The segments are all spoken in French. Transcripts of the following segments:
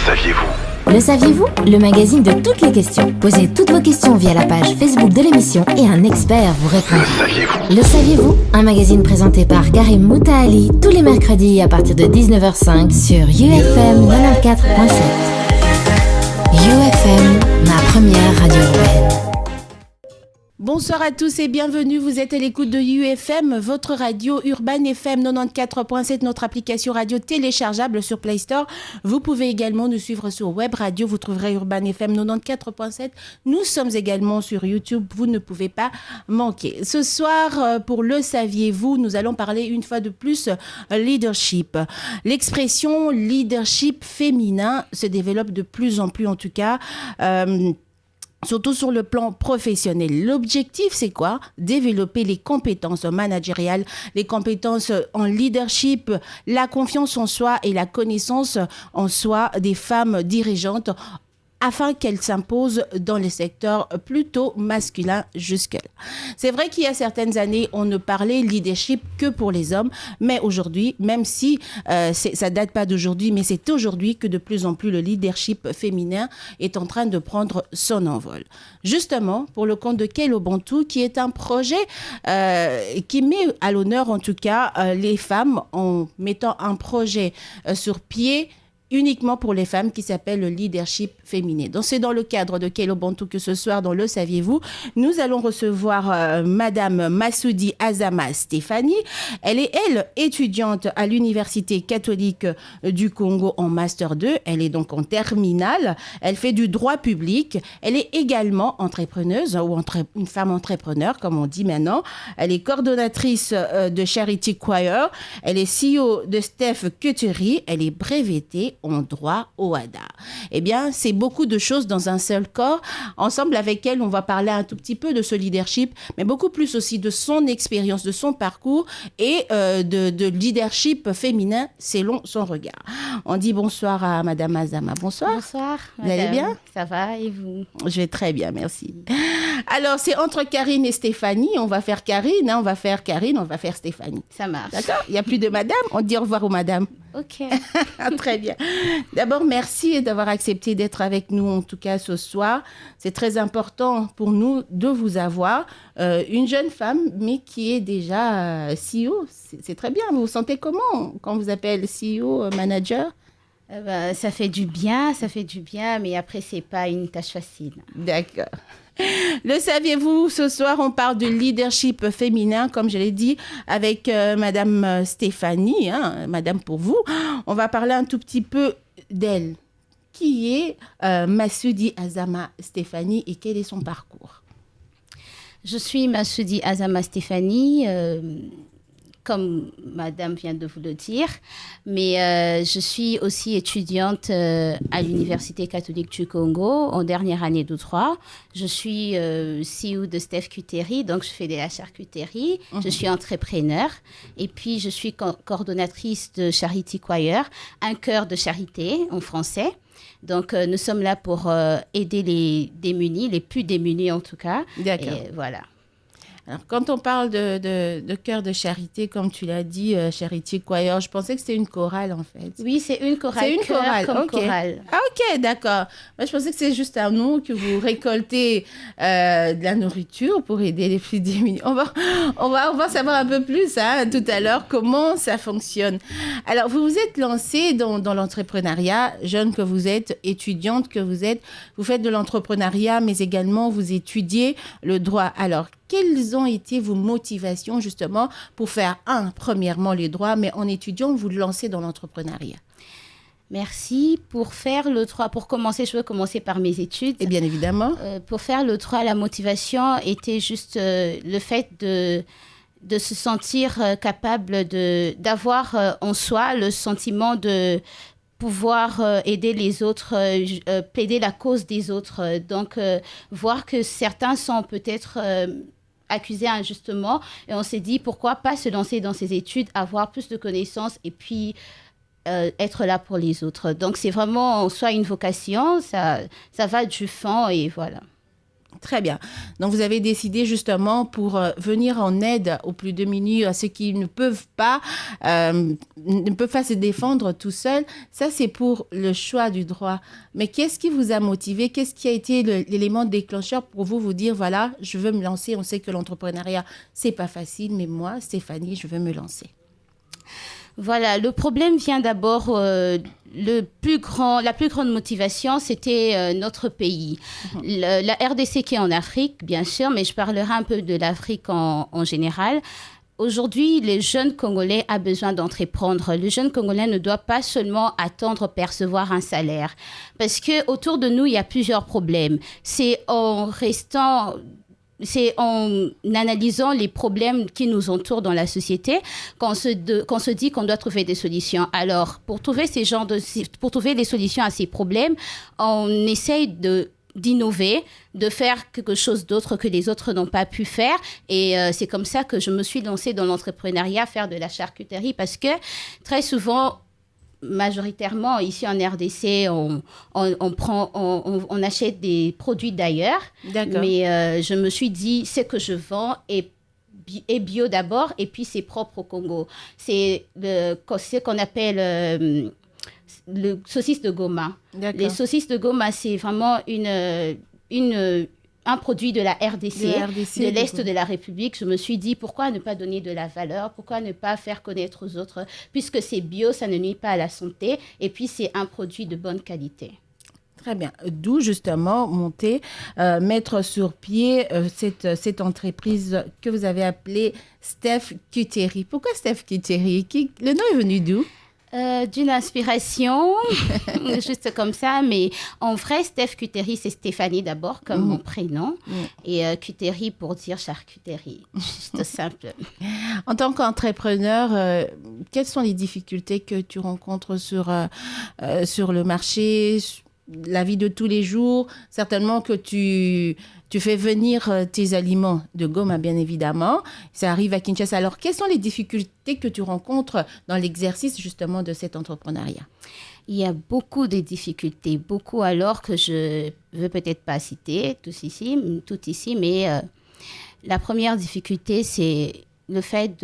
saviez-vous? Le saviez-vous? Le magazine de toutes les questions. Posez toutes vos questions via la page Facebook de l'émission et un expert vous répond. Le saviez-vous? Le saviez-vous? Un magazine présenté par Karim Moutaali tous les mercredis à partir de 19h05 sur UFM 94.7. UFM, ma première radio urbaine. Bonsoir à tous et bienvenue, vous êtes à l'écoute de UFM, votre radio Urban FM 94.7, notre application radio téléchargeable sur Play Store. Vous pouvez également nous suivre sur Web Radio, vous trouverez Urban FM 94.7. Nous sommes également sur YouTube, vous ne pouvez pas manquer. Ce soir, pour le saviez-vous, nous allons parler une fois de plus leadership. L'expression leadership féminin se développe de plus en plus en tout cas. Surtout sur le plan professionnel. L'objectif, c'est quoi? Développer les compétences managériales, les compétences en leadership, la confiance en soi et la connaissance en soi des femmes dirigeantes afin qu'elles s'imposent dans les secteurs plutôt masculins jusque-là. C'est vrai qu'il y a certaines années, on ne parlait leadership que pour les hommes, mais aujourd'hui, même si ça date pas d'aujourd'hui, mais c'est aujourd'hui que de plus en plus le leadership féminin est en train de prendre son envol. Justement, pour le compte de Kelo Bantu, qui est un projet qui met à l'honneur en tout cas les femmes en mettant un projet sur pied uniquement pour les femmes qui s'appelle le leadership féminin. Donc c'est dans le cadre de Kelo Bantu que ce soir dans Le Saviez-vous, nous allons recevoir Madame Massoudi Azama Stéphanie. Elle est étudiante à l'Université catholique du Congo en Master 2. Elle est donc en terminale. Elle fait du droit public. Elle est également entrepreneuse ou une femme entrepreneur comme on dit maintenant. Elle est coordonnatrice de Charity Choir. Elle est CEO de Steph Cuterie. Elle est brevetée en droit au HADA. Eh bien, c'est beaucoup de choses dans un seul corps. Ensemble avec elle, on va parler un tout petit peu de ce leadership, mais beaucoup plus aussi de son expérience, de son parcours et de leadership féminin selon son regard. On dit bonsoir à Madame Azama. Bonsoir. Bonsoir. Vous allez bien? Ça va et vous? Je vais très bien, merci. Alors, c'est entre Karine et Stéphanie. On va faire Karine, on va faire Stéphanie. Ça marche. D'accord? Il n'y a plus de madame. On dit au revoir aux madames. Ok. Très bien. D'abord, merci d'avoir accepté d'être avec nous, en tout cas ce soir. C'est très important pour nous de vous avoir. Une jeune femme, mais qui est déjà CEO. C'est très bien. Vous vous sentez comment quand on vous appelle CEO, manager? Ça fait du bien, mais après, c'est pas une tâche facile. D'accord. Le saviez-vous, ce soir, on parle de leadership féminin, comme je l'ai dit, avec Madame Stéphanie, Madame pour vous. On va parler un tout petit peu d'elle. Qui est Massoudi Azama Stéphanie et quel est son parcours? Je suis Massoudi Azama Stéphanie, comme Madame vient de vous le dire, mais je suis aussi étudiante à l'Université catholique du Congo en dernière année de droit. Je suis CEO de Steph Cuterie, donc je fais de la charcuterie. Je suis entrepreneur et puis je suis coordonnatrice de Charity Choir, un chœur de charité en français. Donc, nous sommes là pour aider les démunis, les plus démunis en tout cas. D'accord. Et voilà. Alors, quand on parle de chœur de charité, comme tu l'as dit, Charity Choir, je pensais que c'était une chorale, en fait. Oui, c'est une chorale. C'est une chorale, comme ok. Chorale. Ah, ok, d'accord. Moi, je pensais que c'est juste un nom que vous récoltez de la nourriture pour aider les plus démunis. On va savoir un peu plus tout à l'heure comment ça fonctionne. Alors, vous vous êtes lancée dans l'entrepreneuriat, jeune que vous êtes, étudiante que vous êtes. Vous faites de l'entrepreneuriat, mais également vous étudiez le droit. Alors, quelles ont été vos motivations justement pour faire, premièrement les droits, mais en étudiant, vous lancez dans l'entrepreneuriat? Merci. Pour faire le droit, pour commencer, je veux commencer par mes études. Et bien évidemment. Pour faire le droit, la motivation était juste le fait de se sentir capable d'avoir en soi le sentiment de pouvoir aider les autres, plaider la cause des autres. Donc, voir que certains sont peut-être accusés injustement. Et on s'est dit, pourquoi pas se lancer dans ces études, avoir plus de connaissances et puis être là pour les autres. Donc, c'est vraiment soit une vocation, ça va du fond et voilà. Très bien. Donc, vous avez décidé justement pour venir en aide aux plus démunis, à ceux qui ne peuvent pas se défendre tout seuls. Ça, c'est pour le choix du droit. Mais qu'est-ce qui vous a motivé? Qu'est-ce qui a été l'élément déclencheur pour vous dire, voilà, je veux me lancer. On sait que l'entrepreneuriat, c'est pas facile, mais moi, Stéphanie, je veux me lancer. Voilà, le problème vient d'abord, la plus grande motivation, c'était notre pays. La RDC qui est en Afrique, bien sûr, mais je parlerai un peu de l'Afrique en général. Aujourd'hui, le jeune Congolais a besoin d'entreprendre. Le jeune Congolais ne doit pas seulement attendre percevoir un salaire. Parce qu'autour de nous, il y a plusieurs problèmes. C'est en analysant les problèmes qui nous entourent dans la société qu'on se dit qu'on doit trouver des solutions. Alors, pour trouver des solutions à ces problèmes, on essaye d'innover, de faire quelque chose d'autre que les autres n'ont pas pu faire. Et c'est comme ça que je me suis lancée dans l'entrepreneuriat, faire de la charcuterie, parce que très souvent, majoritairement, ici en RDC, on achète des produits d'ailleurs. D'accord. Mais je me suis dit, ce que je vends est bio d'abord, et puis c'est propre au Congo. C'est ce qu'on appelle le saucisse de Goma. D'accord. Les saucisses de Goma, c'est vraiment un produit de la RDC, de l'Est de la République. Je me suis dit, pourquoi ne pas donner de la valeur? Pourquoi ne pas faire connaître aux autres? Puisque c'est bio, ça ne nuit pas à la santé. Et puis, c'est un produit de bonne qualité. Très bien. D'où, justement, mettre sur pied cette entreprise que vous avez appelée Steph Cuterie. Pourquoi Steph Cuterie? Le nom est venu d'où? D'une inspiration, juste comme ça. Mais en vrai, Steph Cuterie, c'est Stéphanie d'abord, comme mon prénom. Et Cuterie pour dire charcuterie. Juste simple. En tant qu'entrepreneur, quelles sont les difficultés que tu rencontres sur le marché, la vie de tous les jours? Certainement que tu fais venir tes aliments de Goma, bien évidemment. Ça arrive à Kinshasa. Alors, quelles sont les difficultés que tu rencontres dans l'exercice, justement, de cet entrepreneuriat? Il y a beaucoup de difficultés, beaucoup alors que je ne veux peut-être pas citer tout ici, mais la première difficulté, c'est le fait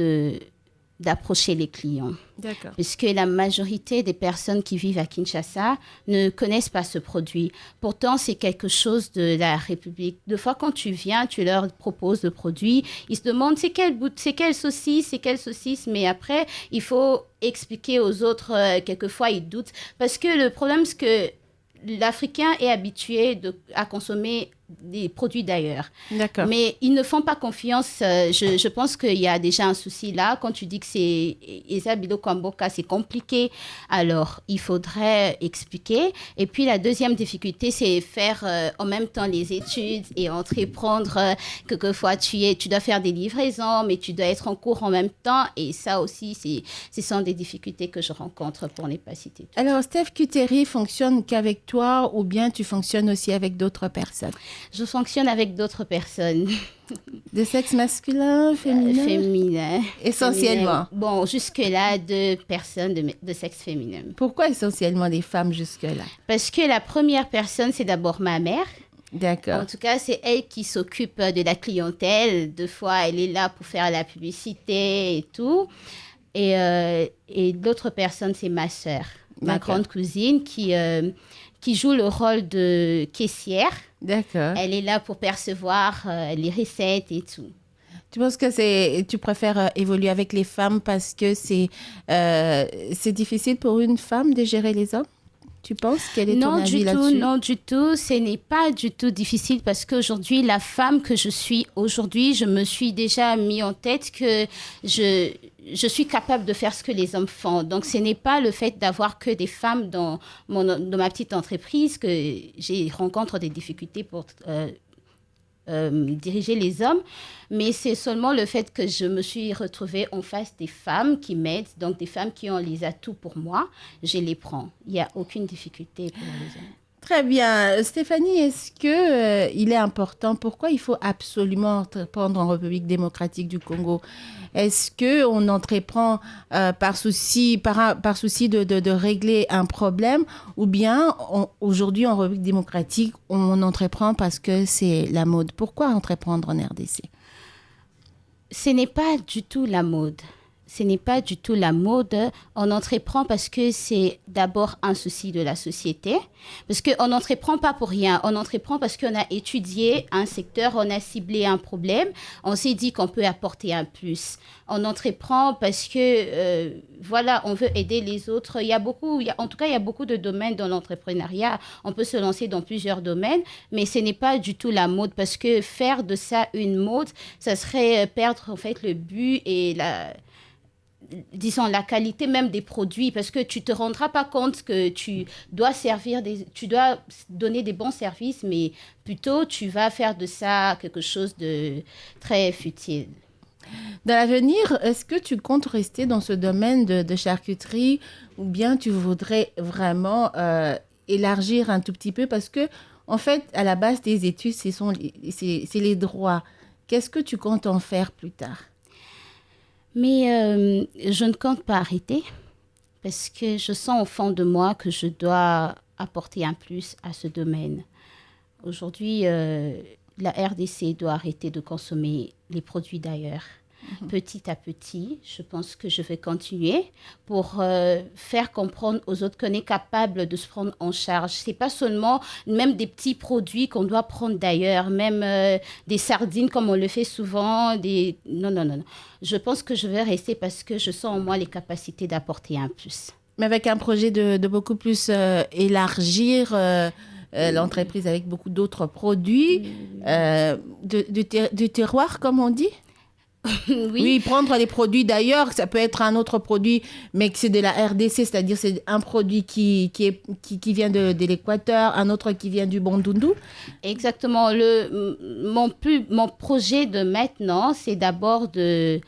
d'approcher les clients. D'accord. Puisque la majorité des personnes qui vivent à Kinshasa ne connaissent pas ce produit. Pourtant, c'est quelque chose de la République. Des fois, quand tu viens, tu leur proposes le produit. Ils se demandent c'est quelle saucisse, mais après, il faut expliquer aux autres. Quelquefois, ils doutent. Parce que le problème, c'est que l'Africain est habitué à consommer des produits d'ailleurs. D'accord. Mais ils ne font pas confiance. Je pense qu'il y a déjà un souci là. Quand tu dis que c'est Eza Biloko Kwamboka, c'est compliqué. Alors, il faudrait expliquer. Et puis, la deuxième difficulté, c'est faire en même temps les études et entreprendre. Quelquefois, tu dois faire des livraisons, mais tu dois être en cours en même temps. Et ça aussi, ce sont des difficultés que je rencontre pour ne pas citer tout. Alors, Steph Cuterie fonctionne qu'avec toi ou bien tu fonctionnes aussi avec d'autres personnes? Je fonctionne avec d'autres personnes. De sexe masculin, féminin? Féminin. Essentiellement? Féminin. Bon, jusque-là, 2 personnes de sexe féminin. Pourquoi essentiellement des femmes jusque-là? Parce que la première personne, c'est d'abord ma mère. D'accord. En tout cas, c'est elle qui s'occupe de la clientèle. Des fois, elle est là pour faire la publicité et tout. Et l'autre personne, c'est ma sœur, ma grande cousine, qui joue le rôle de caissière. D'accord. Elle est là pour percevoir les recettes et tout. Tu penses que tu préfères évoluer avec les femmes parce que c'est difficile pour une femme de gérer les hommes? Tu penses? Quel est ton avis là-dessus? Non, du tout. Ce n'est pas du tout difficile parce qu'aujourd'hui, la femme que je suis aujourd'hui, je me suis déjà mis en tête que je suis capable de faire ce que les hommes font. Donc, ce n'est pas le fait d'avoir que des femmes dans ma petite entreprise que j'ai rencontre des difficultés pour diriger les hommes, mais c'est seulement le fait que je me suis retrouvée en face des femmes qui m'aident, donc des femmes qui ont les atouts pour moi, je les prends. Il n'y a aucune difficulté pour les hommes. Très bien. Stéphanie, est-ce que il est important, pourquoi il faut absolument entreprendre en République démocratique du Congo? Est-ce que on entreprend par souci de régler un problème, ou bien aujourd'hui en République démocratique, on entreprend parce que c'est la mode? Pourquoi entreprendre en RDC? Ce n'est pas du tout la mode. Ce n'est pas du tout la mode. On entreprend parce que c'est d'abord un souci de la société. Parce qu'on n'entreprend pas pour rien. On entreprend parce qu'on a étudié un secteur, on a ciblé un problème. On s'est dit qu'on peut apporter un plus. On entreprend parce que, voilà, on veut aider les autres. En tout cas, il y a beaucoup de domaines dans l'entrepreneuriat. On peut se lancer dans plusieurs domaines, mais ce n'est pas du tout la mode. Parce que faire de ça une mode, ça serait perdre en fait le but et disons, la qualité même des produits, parce que tu te rendras pas compte que tu dois donner des bons services, mais plutôt tu vas faire de ça quelque chose de très futile. Dans l'avenir, est-ce que tu comptes rester dans ce domaine de charcuterie, ou bien tu voudrais vraiment élargir un tout petit peu? Parce que, en fait, à la base des études, c'est les droits. Qu'est-ce que tu comptes en faire plus tard? Mais je ne compte pas arrêter parce que je sens au fond de moi que je dois apporter un plus à ce domaine. Aujourd'hui, la RDC doit arrêter de consommer les produits d'ailleurs. Petit à petit, je pense que je vais continuer pour faire comprendre aux autres qu'on est capable de se prendre en charge. Ce n'est pas seulement même des petits produits qu'on doit prendre d'ailleurs, même des sardines comme on le fait souvent. Non. Je pense que je vais rester parce que je sens en moi les capacités d'apporter un plus. Mais avec un projet de beaucoup plus élargir l'entreprise avec beaucoup d'autres produits, du terroir, comme on dit? Oui, prendre les produits d'ailleurs, ça peut être un autre produit, mais que c'est de la RDC, c'est-à-dire c'est un produit qui vient de l'Équateur, un autre qui vient du Bandundu. Exactement. Mon projet de maintenant, c'est d'abord de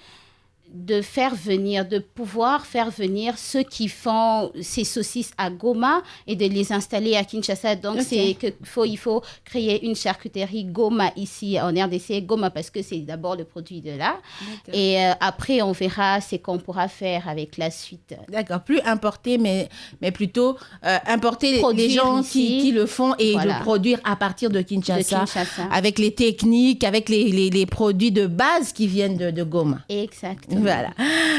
pouvoir faire venir ceux qui font ces saucisses à Goma et de les installer à Kinshasa. Donc, il faut créer une charcuterie Goma ici en RDC. Goma parce que c'est d'abord le produit de là. D'accord. Et après, on verra ce qu'on pourra faire avec la suite. D'accord. Plus importer, mais plutôt importer les gens qui le font et le produire à partir de Kinshasa. Avec les techniques, avec les produits de base qui viennent de Goma. Exactement. Voilà.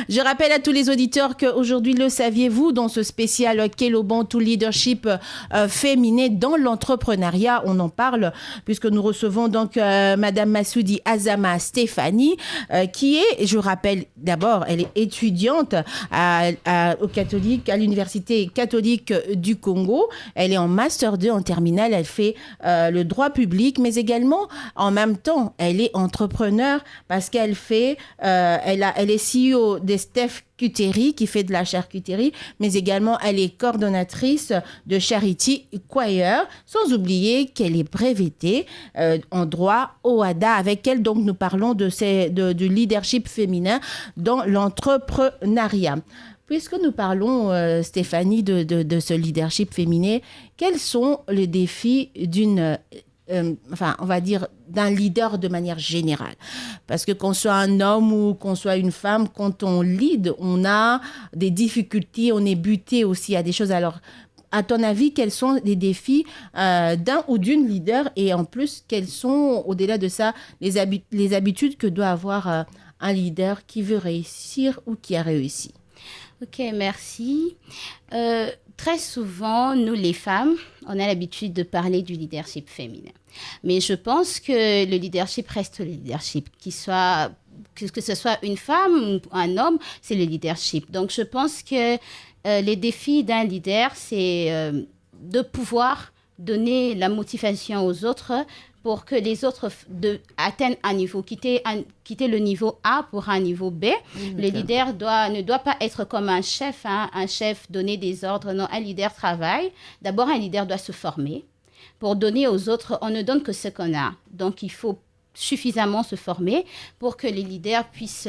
Je rappelle à tous les auditeurs qu'aujourd'hui, le saviez-vous, dans ce spécial Kélobantou Leadership féminin dans l'entrepreneuriat, on en parle puisque nous recevons donc Madame Massoudi Azama Stéphanie, qui est, je rappelle d'abord, elle est étudiante à l'Université catholique du Congo. Elle est en Master 2 en terminale. Elle fait le droit public, mais également, en même temps, elle est entrepreneur parce qu'elle fait, elle est CEO de Steph Cuterie, qui fait de la charcuterie, mais également elle est coordonnatrice de Charity Choir, sans oublier qu'elle est brevetée en droit OADA. Avec elle, donc, nous parlons du leadership féminin dans l'entrepreneuriat. Puisque nous parlons, Stéphanie, de ce leadership féminin, quels sont les défis on va dire d'un leader de manière générale? Parce que qu'on soit un homme ou qu'on soit une femme, quand on lead, on a des difficultés, on est buté aussi à des choses. Alors, à ton avis, quels sont les défis d'un ou d'une leader, et en plus, quelles sont, au-delà de ça, les habitudes que doit avoir un leader qui veut réussir ou qui a réussi? Ok, merci. Très souvent, nous les femmes, on a l'habitude de parler du leadership féminin. Mais je pense que le leadership reste le leadership. Que ce soit une femme ou un homme, c'est le leadership. Donc, je pense que les défis d'un leader, c'est de pouvoir donner la motivation aux autres pour que les autres atteignent un niveau, quitter le niveau A pour un niveau B. Le leader ne doit pas être comme un chef, un chef donner des ordres. Non, un leader travaille. D'abord, un leader doit se former. Pour donner aux autres, on ne donne que ce qu'on a. Donc, il faut suffisamment se former pour que les leaders puissent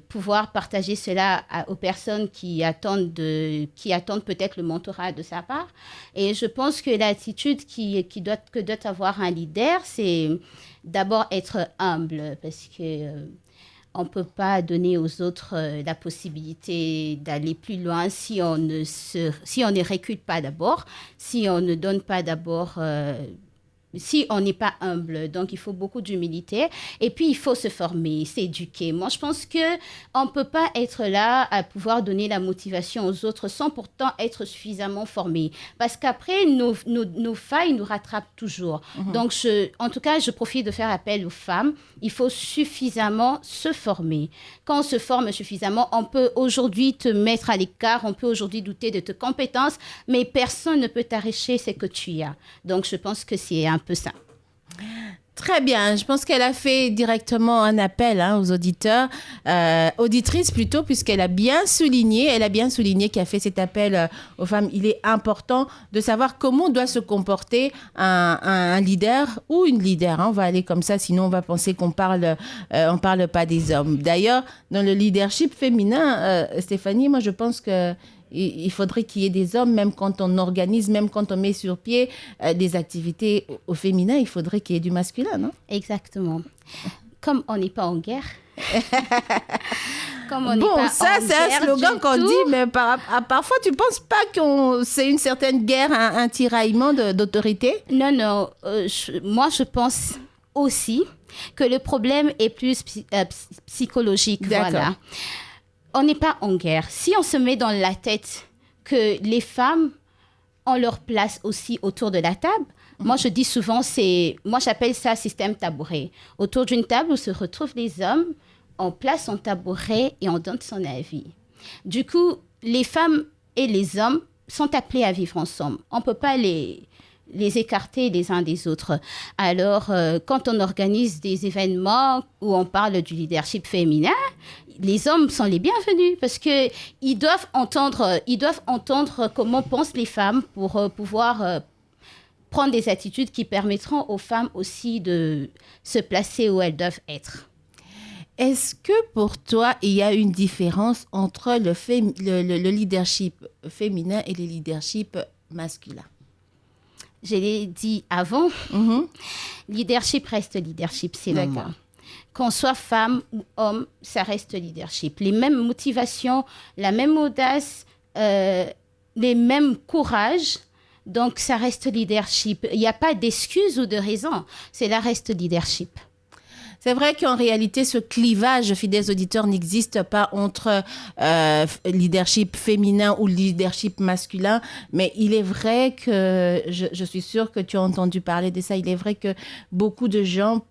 pouvoir partager cela aux personnes qui attendent peut-être le mentorat de sa part. Et je pense que l'attitude que doit avoir un leader, c'est d'abord être humble, parce que on ne peut pas donner aux autres la possibilité d'aller plus loin si on ne recule pas d'abord, si on ne donne pas d'abord... si on n'est pas humble. Donc, il faut beaucoup d'humilité. Et puis, il faut se former, s'éduquer. Moi, je pense qu'on ne peut pas être là à pouvoir donner la motivation aux autres sans pourtant être suffisamment formé. Parce qu'après, nos failles nous rattrapent toujours. Donc, en tout cas, je profite de faire appel aux femmes. Il faut suffisamment se former. Quand on se forme suffisamment, on peut aujourd'hui te mettre à l'écart, on peut aujourd'hui douter de tes compétences, mais personne ne peut t'arracher ce que tu as. Donc, je pense que c'est un peu ça. Très bien. Je pense qu'elle a fait directement un appel aux auditeurs, auditrices plutôt, puisqu'elle a bien souligné, qu'elle a fait cet appel aux femmes. Il est important de savoir comment doit se comporter un leader ou une leader. On va aller comme ça, sinon on va penser qu'on parle pas des hommes. D'ailleurs, dans le leadership féminin, Stéphanie, moi je pense que il faudrait qu'il y ait des hommes, même quand on organise, même quand on met sur pied des activités au féminin, il faudrait qu'il y ait du masculin, non? Exactement. Comme on n'est pas en guerre. Ça, c'est un slogan qu'on dit, mais parfois, tu ne penses pas que c'est une certaine guerre, un tiraillement d'autorité? Non. Moi, je pense aussi que le problème est plus psychologique. D'accord. Voilà. On n'est pas en guerre. Si on se met dans la tête que les femmes ont leur place aussi autour de la table, moi je dis souvent, moi j'appelle ça système tabouret. Autour d'une table où se retrouvent les hommes, on place son tabouret et on donne son avis. Du coup, les femmes et les hommes sont appelés à vivre ensemble. On ne peut pas les écarter les uns des autres. Alors, quand on organise des événements où on parle du leadership féminin, les hommes sont les bienvenus parce qu'ils doivent entendre comment pensent les femmes pour pouvoir prendre des attitudes qui permettront aux femmes aussi de se placer où elles doivent être. Est-ce que pour toi, il y a une différence entre le leadership féminin et le leadership masculin? Je l'ai dit avant, leadership reste leadership, c'est normal. Qu'on soit femme ou homme, ça reste leadership. Les mêmes motivations, la même audace, les mêmes courages, donc ça reste leadership. Il n'y a pas d'excuses ou de raisons, cela reste leadership. C'est vrai qu'en réalité, ce clivage, fidèles auditeurs, n'existe pas entre leadership féminin ou leadership masculin. Mais il est vrai que, je suis sûre que tu as entendu parler de ça, il est vrai que beaucoup de gens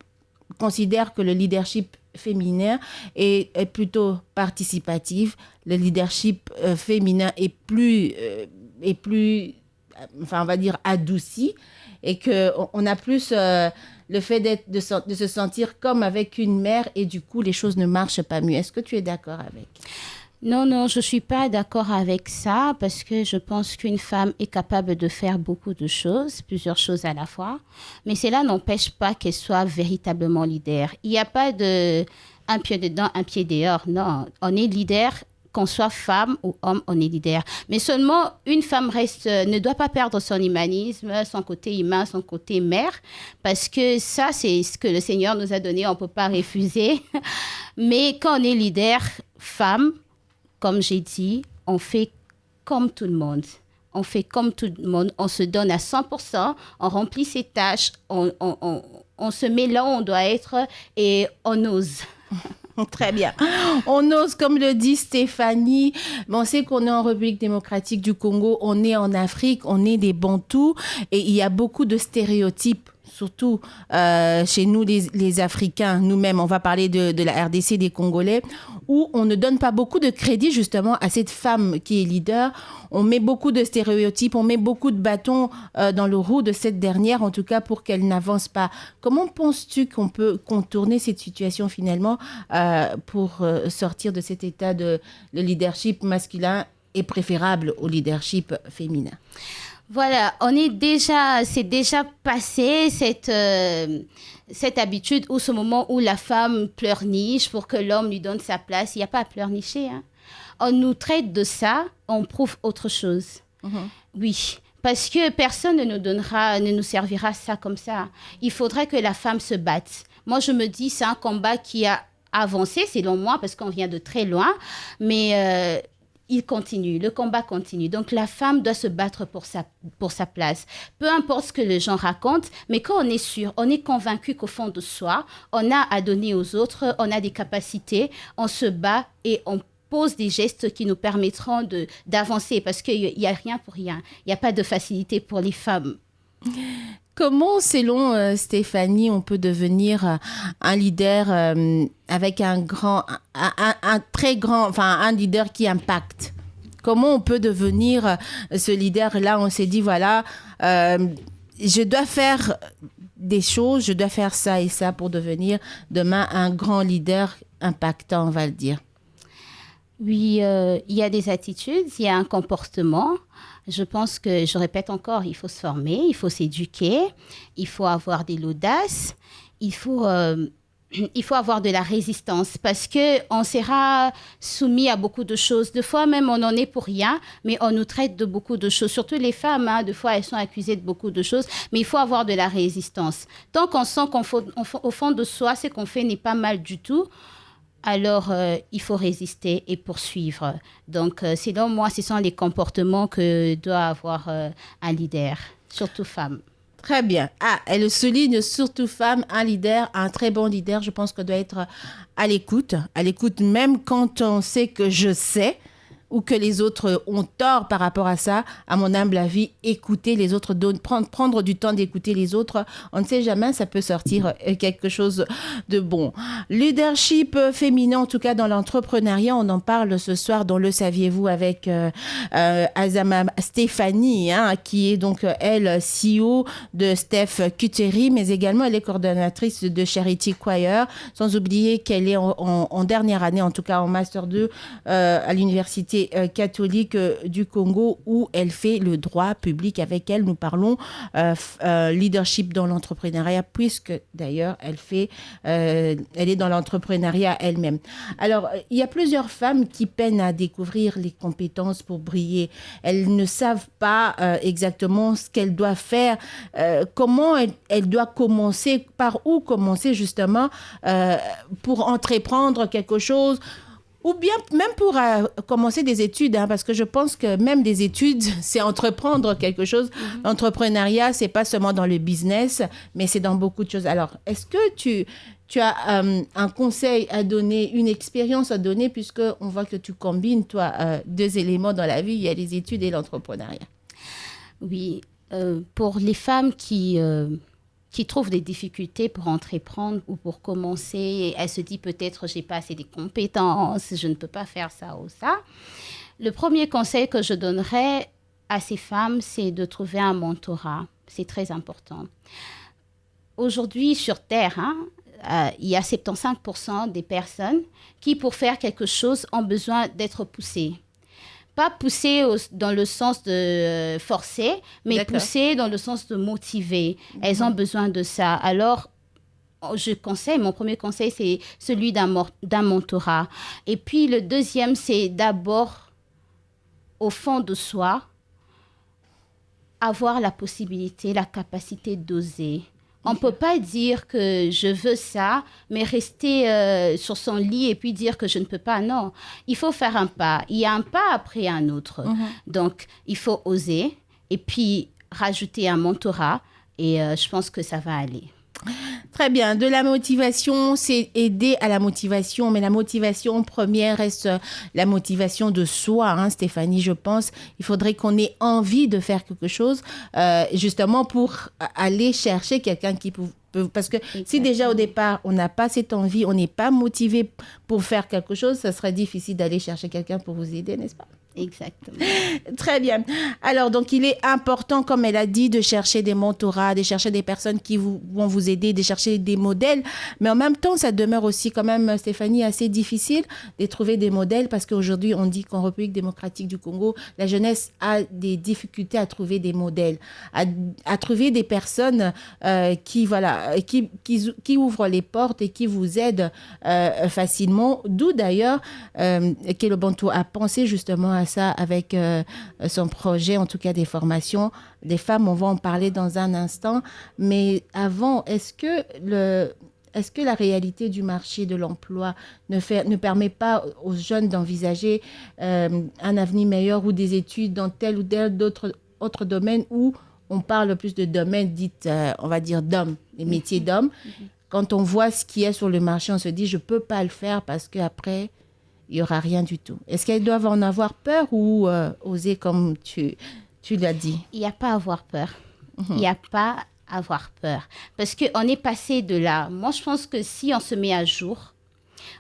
considèrent que le leadership féminin est plutôt participatif. Le leadership féminin est plus, enfin, on va dire, adouci. Et qu'on a plus le fait de se sentir comme avec une mère et du coup, les choses ne marchent pas mieux. Est-ce que tu es d'accord avec? Non, je ne suis pas d'accord avec ça parce que je pense qu'une femme est capable de faire beaucoup de choses, plusieurs choses à la fois. Mais cela n'empêche pas qu'elle soit véritablement leader. Il n'y a pas de un pied dedans, un pied dehors. Non, on est leader. Qu'on soit femme ou homme, on est leader. Mais seulement, une femme ne doit pas perdre son humanisme, son côté humain, son côté mère, parce que ça, c'est ce que le Seigneur nous a donné, on ne peut pas refuser. Mais quand on est leader, femme, comme j'ai dit, on fait comme tout le monde. On fait comme tout le monde, on se donne à 100%, on remplit ses tâches, on se met là où on doit être et on ose. Très bien. On ose, comme le dit Stéphanie. On sait qu'on est en République démocratique du Congo, on est en Afrique, on est des Bantous et il y a beaucoup de stéréotypes. Surtout chez nous, les Africains, nous-mêmes, on va parler de la RDC, des Congolais, où on ne donne pas beaucoup de crédit justement à cette femme qui est leader. On met beaucoup de stéréotypes, on met beaucoup de bâtons dans le roue de cette dernière, en tout cas pour qu'elle n'avance pas. Comment penses-tu qu'on peut contourner cette situation finalement pour sortir de cet état de le leadership masculin est préférable au leadership féminin? Voilà, c'est déjà passé cette habitude ou ce moment où la femme pleurniche pour que l'homme lui donne sa place. Il n'y a pas à pleurnicher. Hein. On nous traite de ça, on prouve autre chose. Oui, parce que personne ne nous servira ça comme ça. Il faudrait que la femme se batte. Moi, je me dis, c'est un combat qui a avancé, selon moi, parce qu'on vient de très loin, mais il continue, le combat continue. Donc, la femme doit se battre pour sa place. Peu importe ce que les gens racontent, mais quand on est sûr, on est convaincu qu'au fond de soi, on a à donner aux autres, on a des capacités, on se bat et on pose des gestes qui nous permettront d'avancer, parce qu'il n'y a rien pour rien. Il n'y a pas de facilité pour les femmes. Comment, selon Stéphanie, on peut devenir un leader avec un très grand, enfin un leader qui impacte? Comment on peut devenir ce leader-là? On s'est dit, voilà, je dois faire des choses, je dois faire ça et ça pour devenir demain un grand leader impactant, on va le dire. Oui, il y a des attitudes, il y a un comportement. Je pense que, je répète encore, il faut se former, il faut s'éduquer, il faut avoir de l'audace, il faut avoir de la résistance parce qu'on sera soumis à beaucoup de choses. Des fois, même, on n'en est pour rien, mais on nous traite de beaucoup de choses. Surtout les femmes, hein, des fois, elles sont accusées de beaucoup de choses, mais il faut avoir de la résistance. Tant qu'on sent qu'au fond de soi, ce qu'on fait n'est pas mal du tout, alors il faut résister et poursuivre. Donc, selon moi, ce sont les comportements que doit avoir un leader, surtout femme. Très bien. Ah, elle le souligne, surtout femme, un leader, un très bon leader, je pense qu'on doit être à l'écoute même quand on sait que je sais ou que les autres ont tort par rapport à ça. À mon humble avis, écouter les autres, prendre du temps d'écouter les autres. On ne sait jamais, ça peut sortir quelque chose de bon. Leadership féminin, en tout cas dans l'entrepreneuriat, on en parle ce soir dans Le Saviez-vous avec Azama Stéphanie, hein, qui est donc, elle, CEO de Steph Cuttery, mais également elle est coordonnatrice de Charity Choir, sans oublier qu'elle est en dernière année, en tout cas en Master 2 à l'Université catholique du Congo où elle fait le droit public. Avec elle, nous parlons leadership dans l'entrepreneuriat puisque d'ailleurs elle est dans l'entrepreneuriat elle-même. Alors, il y a plusieurs femmes qui peinent à découvrir les compétences pour briller. Elles ne savent pas exactement ce qu'elles doivent faire, comment elles doivent commencer, par où commencer justement pour entreprendre quelque chose. Ou bien même pour commencer des études, hein, parce que je pense que même des études, c'est entreprendre quelque chose. L'entrepreneuriat, c'est pas seulement dans le business, mais c'est dans beaucoup de choses. Alors, est-ce que tu as un conseil à donner, une expérience à donner, puisqu'on voit que tu combines, toi, deux éléments dans la vie, il y a les études et l'entrepreneuriat. Oui, pour les femmes qui trouvent des difficultés pour entreprendre ou pour commencer, elle se dit peut-être j'ai pas assez de compétences, je ne peux pas faire ça ou ça. Le premier conseil que je donnerais à ces femmes, c'est de trouver un mentorat. C'est très important. Aujourd'hui, sur Terre, il y a 75% des personnes qui, pour faire quelque chose, ont besoin d'être poussées. Pas poussé dans le sens de forcer, mais poussé dans le sens de motiver. Elles ont besoin de ça. Alors, mon premier conseil, c'est celui d'un mentorat. Et puis, le deuxième, c'est d'abord, au fond de soi, avoir la possibilité, la capacité d'oser. On ne peut pas dire que je veux ça, mais rester sur son lit et puis dire que je ne peux pas. Non, il faut faire un pas. Il y a un pas après un autre. Donc, il faut oser et puis rajouter un mentorat et je pense que ça va aller. Très bien. De la motivation, c'est aider à la motivation, mais la motivation première reste la motivation de soi, hein, Stéphanie, je pense. Il faudrait qu'on ait envie de faire quelque chose, justement pour aller chercher quelqu'un qui peut... Parce que si déjà au départ, on n'a pas cette envie, on n'est pas motivé pour faire quelque chose, ça serait difficile d'aller chercher quelqu'un pour vous aider, n'est-ce pas? Exactement. Très bien. Alors, donc, il est important, comme elle a dit, de chercher des mentorats, de chercher des personnes qui vont vous aider, de chercher des modèles. Mais en même temps, ça demeure aussi quand même, Stéphanie, assez difficile de trouver des modèles parce qu'aujourd'hui, on dit qu'en République démocratique du Congo, la jeunesse a des difficultés à trouver des modèles, à trouver des personnes qui ouvrent les portes et qui vous aident facilement. D'où d'ailleurs, Kelo Bantou a pensé justement à ça avec son projet, en tout cas des formations des femmes. On va en parler dans un instant. Mais avant, est-ce que la réalité du marché de l'emploi ne permet pas aux jeunes d'envisager un avenir meilleur ou des études dans tel ou tel autre domaine où on parle plus de domaines dits, on va dire, d'hommes, les métiers d'hommes. Quand on voit ce qui est sur le marché, on se dit, je ne peux pas le faire parce qu'après, il n'y aura rien du tout. Est-ce qu'elles doivent en avoir peur ou oser comme tu l'as dit? Il n'y a pas à avoir peur. Il n'y a pas à avoir peur. Parce qu'on est passé de là. Moi, je pense que si on se met à jour,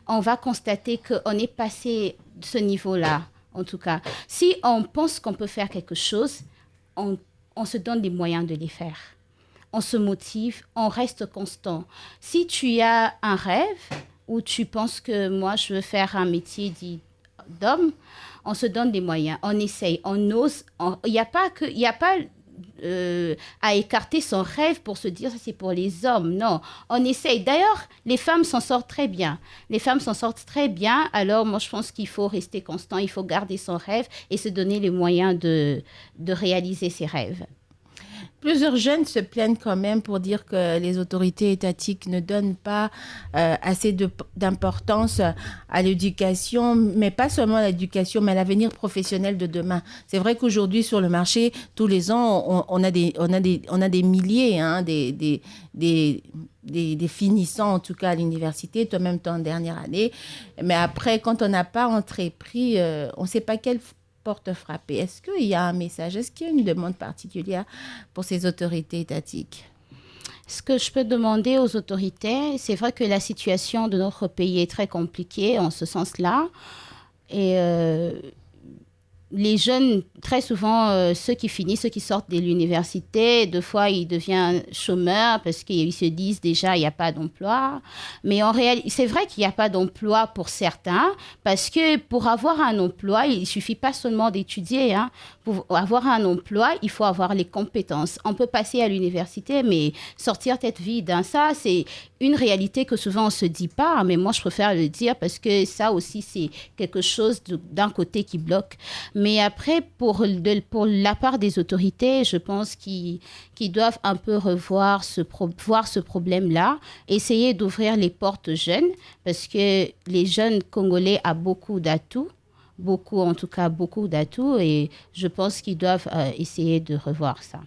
on va constater qu'on est passé de ce niveau-là, en tout cas. Si on pense qu'on peut faire quelque chose, on se donne les moyens de les faire. On se motive, on reste constant. Si tu as un rêve, où tu penses que moi, je veux faire un métier dit d'homme, on se donne des moyens, on essaye, on ose. Il n'y a pas à écarter son rêve pour se dire ça c'est pour les hommes. Non, on essaye. D'ailleurs, les femmes s'en sortent très bien. Les femmes s'en sortent très bien. Alors, moi, je pense qu'il faut rester constant, il faut garder son rêve et se donner les moyens de réaliser ses rêves. Plusieurs jeunes se plaignent quand même pour dire que les autorités étatiques ne donnent pas assez d'importance à l'éducation, mais pas seulement à l'éducation, mais à l'avenir professionnel de demain. C'est vrai qu'aujourd'hui, sur le marché, tous les ans, on a des milliers, hein, des finissants, en tout cas à l'université, toi-même en dernière année. Mais après, quand on n'a pas entrepris, on ne sait pas quelle porte frappée. Est-ce qu'il y a un message? Est-ce qu'il y a une demande particulière pour ces autorités étatiques? Ce que je peux demander aux autorités, c'est vrai que la situation de notre pays est très compliquée en ce sens-là. Et les jeunes, très souvent, ceux qui finissent, ceux qui sortent de l'université, deux fois, ils deviennent chômeurs parce qu'ils se disent déjà, il n'y a pas d'emploi. Mais en réalité, c'est vrai qu'il n'y a pas d'emploi pour certains parce que pour avoir un emploi, il ne suffit pas seulement d'étudier. Hein. Pour avoir un emploi, il faut avoir les compétences. On peut passer à l'université, mais sortir tête vide, hein, ça, c'est une réalité que souvent on ne se dit pas. Mais moi, je préfère le dire parce que ça aussi, c'est quelque chose d'un côté qui bloque. Mais après, pour la part des autorités, je pense qu'ils doivent un peu voir ce problème-là, essayer d'ouvrir les portes aux jeunes, parce que les jeunes Congolais ont beaucoup d'atouts, beaucoup d'atouts, et je pense qu'ils doivent essayer de revoir ça.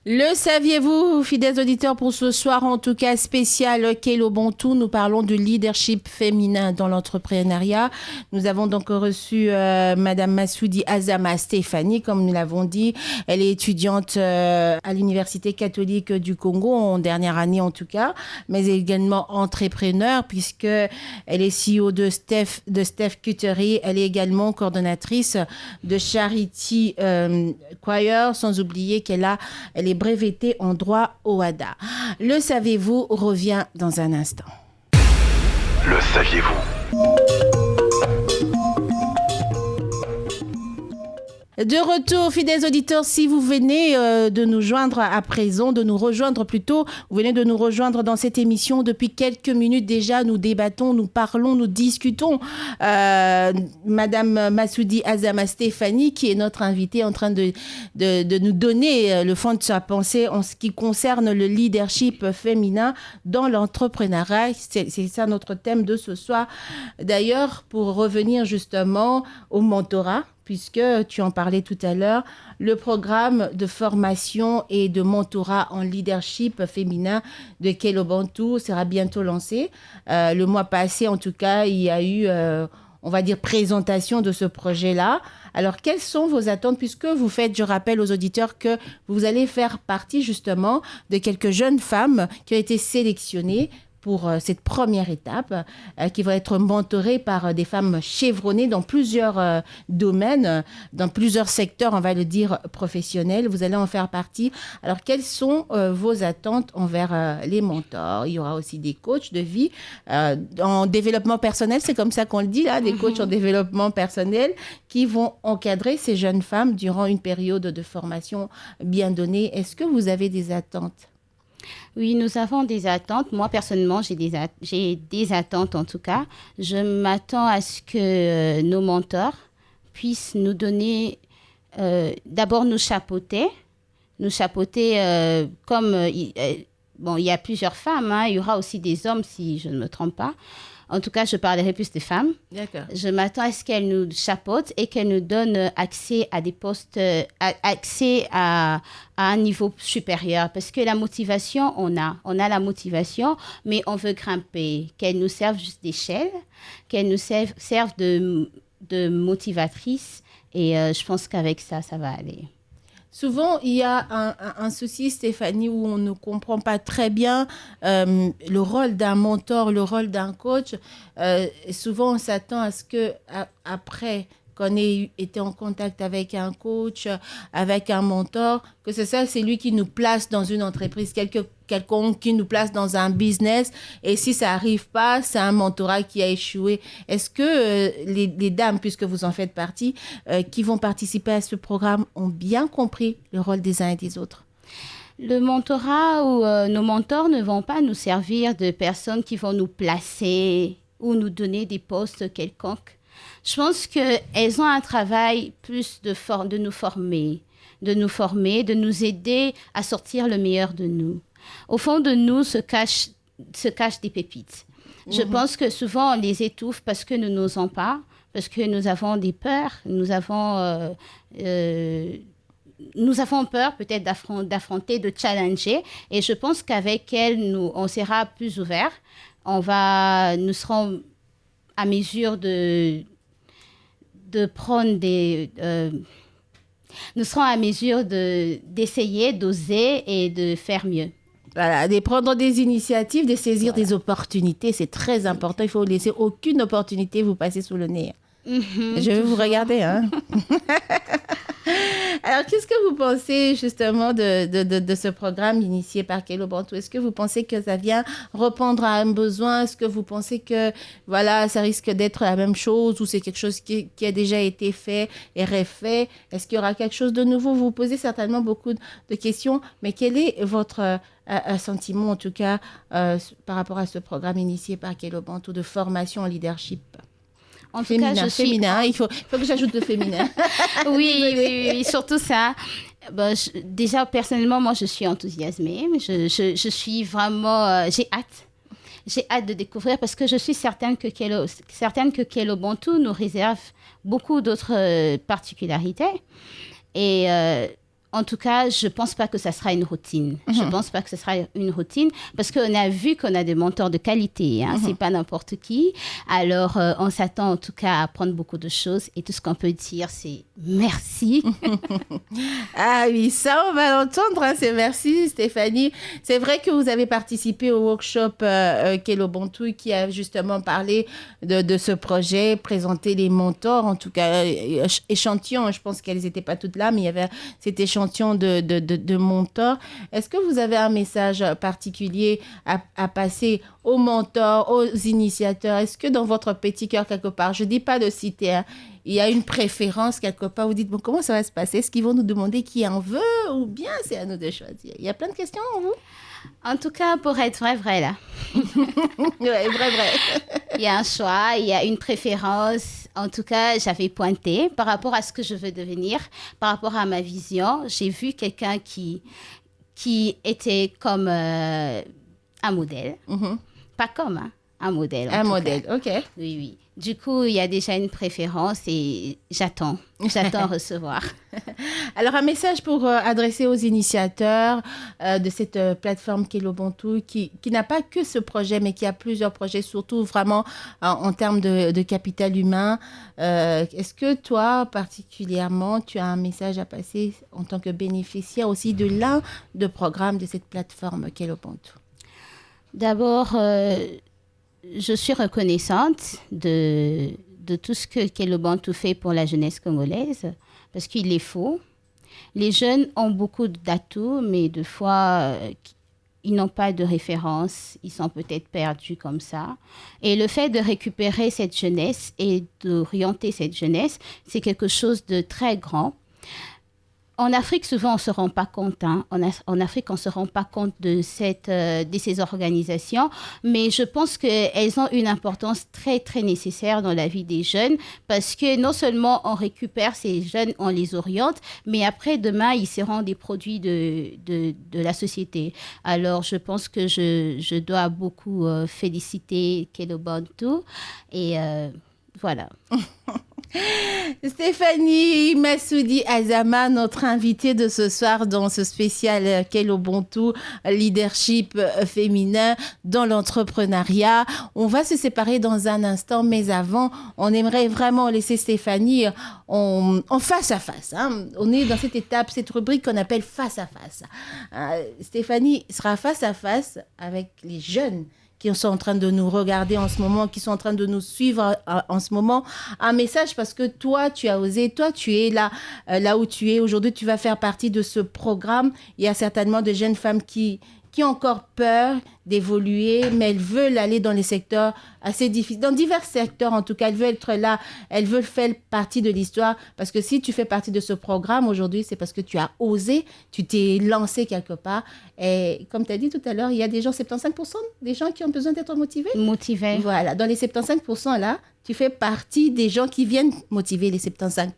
Le saviez-vous, fidèles auditeurs, pour ce soir, en tout cas spécial Kelo Bantou, nous parlons du leadership féminin dans l'entrepreneuriat. Nous avons donc reçu Madame Massoudi Azama Stéphanie, comme nous l'avons dit. Elle est étudiante à l'Université catholique du Congo, en dernière année en tout cas, mais également entrepreneur, puisque elle est CEO de Steph Cutery. Elle est également coordonnatrice de Charity Choir, sans oublier qu'elle est brevetée en droit au WADA. Le saviez-vous revient dans un instant. Le saviez-vous? De retour, fidèles auditeurs, si vous venez de nous joindre à présent, de nous rejoindre plutôt, vous venez de nous rejoindre dans cette émission depuis quelques minutes déjà, nous débattons, nous parlons, nous discutons. Madame Massoudi Azama Stéphanie, qui est notre invitée, en train de nous donner le fond de sa pensée en ce qui concerne le leadership féminin dans l'entrepreneuriat. C'est ça notre thème de ce soir. D'ailleurs, pour revenir justement au mentorat, puisque tu en parlais tout à l'heure, le programme de formation et de mentorat en leadership féminin de Kelo Bantou sera bientôt lancé. Le mois passé, en tout cas, il y a eu, on va dire, présentation de ce projet-là. Alors, quelles sont vos attentes, puisque vous faites, je rappelle aux auditeurs que vous allez faire partie justement de quelques jeunes femmes qui ont été sélectionnées pour cette première étape qui va être mentorée par des femmes chevronnées dans plusieurs domaines, dans plusieurs secteurs, on va le dire, professionnels. Vous allez en faire partie. Alors, quelles sont vos attentes envers les mentors? Il y aura aussi des coachs de vie en développement personnel, c'est comme ça qu'on le dit là, des coachs en développement personnel qui vont encadrer ces jeunes femmes durant une période de formation bien donnée. Est-ce que vous avez des attentes? Oui, nous avons des attentes. Moi, personnellement, j'ai des attentes en tout cas. Je m'attends à ce que nos mentors puissent nous donner, d'abord nous chapeauter comme, bon, il y a plusieurs femmes, hein, il y aura aussi des hommes si je ne me trompe pas. En tout cas, je parlerai plus des femmes. D'accord. Je m'attends à ce qu'elles nous chapeautent et qu'elles nous donnent accès à des postes, accès à un niveau supérieur. Parce que la motivation, on a la motivation, mais on veut grimper. Qu'elles nous servent juste d'échelle, qu'elles nous servent de motivatrices. Et je pense qu'avec ça, ça va aller. Souvent, il y a un souci, Stéphanie, où on ne comprend pas très bien le rôle d'un mentor, le rôle d'un coach. Souvent, on s'attend à ce qu'après qu'on ait été en contact avec un coach, avec un mentor, que c'est lui qui nous place dans une entreprise quelconque, qui nous place dans un business. Et si ça n'arrive pas, c'est un mentorat qui a échoué. Est-ce que les dames, puisque vous en faites partie, qui vont participer à ce programme, ont bien compris le rôle des uns et des autres? Le mentorat ou nos mentors ne vont pas nous servir de personnes qui vont nous placer ou nous donner des postes quelconques. Je pense qu'elles ont un travail plus de nous former, de nous aider à sortir le meilleur de nous. Au fond de nous se cachent des pépites. Je pense que souvent, on les étouffe parce que nous n'osons pas, parce que nous avons des peurs, nous avons peur peut-être d'affronter, de challenger. Et je pense qu'avec elles, on sera plus ouverts. Nous serons à mesure de prendre nous serons à mesure d'essayer, d'oser et de faire mieux. Voilà, de prendre des initiatives, de saisir des opportunités, c'est très important. Il faut laisser aucune opportunité vous passer sous le nez. Je vais vous regarder, hein. Alors, qu'est-ce que vous pensez justement de ce programme initié par Kelo Bantu? Est-ce que vous pensez que ça vient répondre à un besoin? Est-ce que vous pensez que voilà, ça risque d'être la même chose ou c'est quelque chose qui a déjà été fait et refait? Est-ce qu'il y aura quelque chose de nouveau? Vous vous posez certainement beaucoup de questions, mais quel est votre sentiment en tout cas par rapport à ce programme initié par Kelo Bantu de formation en leadership? En tout cas, féminin, il faut que j'ajoute le féminin. oui, surtout ça. Déjà, personnellement, moi, je suis enthousiasmée. Je suis vraiment... j'ai hâte. J'ai hâte de découvrir parce que je suis certaine que Kelo Bantu nous réserve beaucoup d'autres particularités. Et... en tout cas, je ne pense pas que ça sera une routine. Je ne pense pas que ce sera une routine parce qu'on a vu qu'on a des mentors de qualité. Hein. Ce n'est pas n'importe qui. Alors, on s'attend en tout cas à apprendre beaucoup de choses. Et tout ce qu'on peut dire, c'est merci. Ah oui, ça, on va l'entendre. Hein. C'est merci, Stéphanie. C'est vrai que vous avez participé au workshop Kelo Bantu qui a justement parlé de ce projet, présenté les mentors, en tout cas, échantillons. Je pense qu'elles n'étaient pas toutes là, mais il y avait cet échantillon de mentors. Est-ce que vous avez un message particulier à passer aux mentors, aux initiateurs? Est-ce que dans votre petit cœur, quelque part, je ne dis pas de citer, hein, il y a une préférence quelque part, vous dites, bon, comment ça va se passer? Est-ce qu'ils vont nous demander qui en veut ou bien c'est à nous de choisir? Il y a plein de questions en vous? En tout cas, pour être vrai, là. Ouais, vrai. Il y a un choix, il y a une préférence. En tout cas, j'avais pointé par rapport à ce que je veux devenir, par rapport à ma vision. J'ai vu quelqu'un qui était comme un modèle. Pas comme, hein, un modèle. Un modèle, ok. Oui. Du coup, il y a déjà une préférence et j'attends recevoir. Alors, un message pour adresser aux initiateurs de cette plateforme Kelo Bantu qui n'a pas que ce projet, mais qui a plusieurs projets, surtout vraiment en termes de capital humain. Est-ce que toi, particulièrement, tu as un message à passer en tant que bénéficiaire aussi de l'un des programmes de cette plateforme Kelo Bantu? D'abord, je suis reconnaissante de tout ce que Kélo Bantou fait pour la jeunesse congolaise, parce qu'il est faux. Les jeunes ont beaucoup d'atouts, mais des fois, ils n'ont pas de référence, ils sont peut-être perdus comme ça. Et le fait de récupérer cette jeunesse et d'orienter cette jeunesse, c'est quelque chose de très grand. En Afrique, souvent, on ne se rend pas compte. En Afrique, on ne se rend pas compte de ces organisations. Mais je pense qu'elles ont une importance très, très nécessaire dans la vie des jeunes parce que non seulement on récupère ces jeunes, on les oriente, mais après, demain, ils seront des produits de la société. Alors, je pense que je dois beaucoup féliciter Kélo Bantou. Et voilà. Stéphanie Massoudi Azama, notre invitée de ce soir dans ce spécial Kélo Bantou, leadership féminin dans l'entrepreneuriat. On va se séparer dans un instant, mais avant, on aimerait vraiment laisser Stéphanie en face à face. On est dans cette étape, cette rubrique qu'on appelle face à face. Stéphanie sera face à face avec les jeunes qui sont en train de nous regarder en ce moment, qui sont en train de nous suivre en ce moment. Un message parce que toi, tu as osé, toi, tu es là où tu es. Aujourd'hui, tu vas faire partie de ce programme. Il y a certainement de jeunes femmes qui ont encore peur d'évoluer, mais elles veulent aller dans les secteurs assez difficiles, dans divers secteurs en tout cas, elles veulent être là, elles veulent faire partie de l'histoire, parce que si tu fais partie de ce programme aujourd'hui, c'est parce que tu as osé, tu t'es lancé quelque part, et comme tu as dit tout à l'heure, il y a des gens, 75% des gens qui ont besoin d'être motivés. Motivés. Voilà, dans les 75% là, tu fais partie des gens qui viennent motiver les 75%.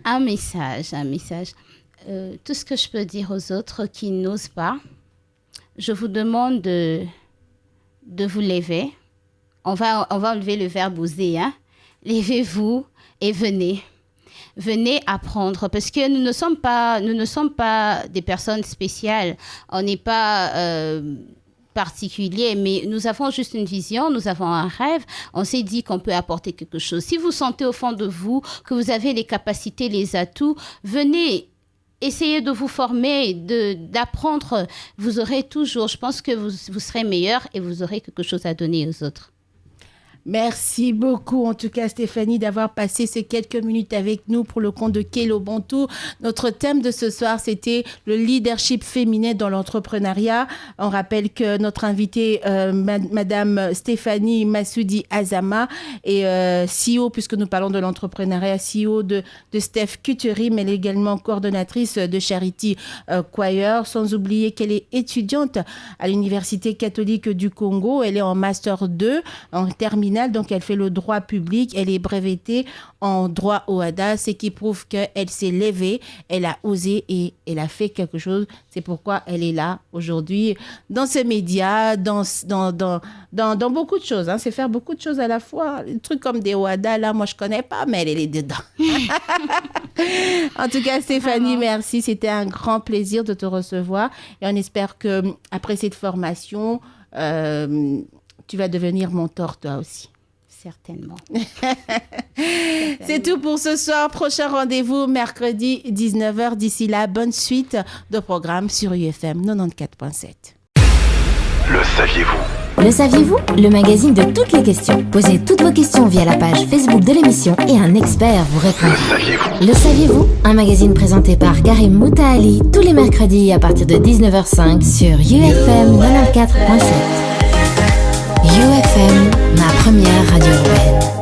Un message. Tout ce que je peux dire aux autres qui n'osent pas, je vous demande de vous lever. On va enlever le verbe oser. Levez-vous et venez. Venez apprendre parce que nous ne sommes pas des personnes spéciales. On n'est pas particulier, mais nous avons juste une vision, nous avons un rêve. On s'est dit qu'on peut apporter quelque chose. Si vous sentez au fond de vous que vous avez les capacités, les atouts, venez. Essayez de vous former, d'apprendre. Vous aurez toujours, je pense que vous serez meilleur et vous aurez quelque chose à donner aux autres. Merci beaucoup, en tout cas, Stéphanie, d'avoir passé ces quelques minutes avec nous pour le compte de Kélo Bantou. Notre thème de ce soir, c'était le leadership féminin dans l'entrepreneuriat. On rappelle que notre invitée, Madame Stéphanie Massoudi Azama, est CEO, puisque nous parlons de l'entrepreneuriat, CEO de Steph Couturerie, elle est également coordonnatrice de Charity Choir, sans oublier qu'elle est étudiante à l'Université catholique du Congo. Elle est en Master 2, en terminale. Donc, elle fait le droit public. Elle est brevetée en droit OHADA, ce qui prouve qu'elle s'est levée, elle a osé et elle a fait quelque chose. C'est pourquoi elle est là aujourd'hui dans ces médias, dans beaucoup de choses. C'est faire beaucoup de choses à la fois. Des trucs comme des OHADA, là, moi, je ne connais pas, mais elle est dedans. En tout cas, Stéphanie, merci. C'était un grand plaisir de te recevoir. Et on espère qu'après cette formation, tu vas devenir mentor toi aussi. Certainement. C'est tout pour ce soir. Prochain rendez-vous mercredi 19h. D'ici là, bonne suite de programme sur UFM 94.7. Le saviez-vous ? Le saviez-vous ? Le magazine de toutes les questions. Posez toutes vos questions via la page Facebook de l'émission et un expert vous répond. Le saviez-vous ? Le saviez-vous ? Un magazine présenté par Karim Moutaali tous les mercredis à partir de 19h05 sur UFM 94.7. UFM, ma première radio urbaine.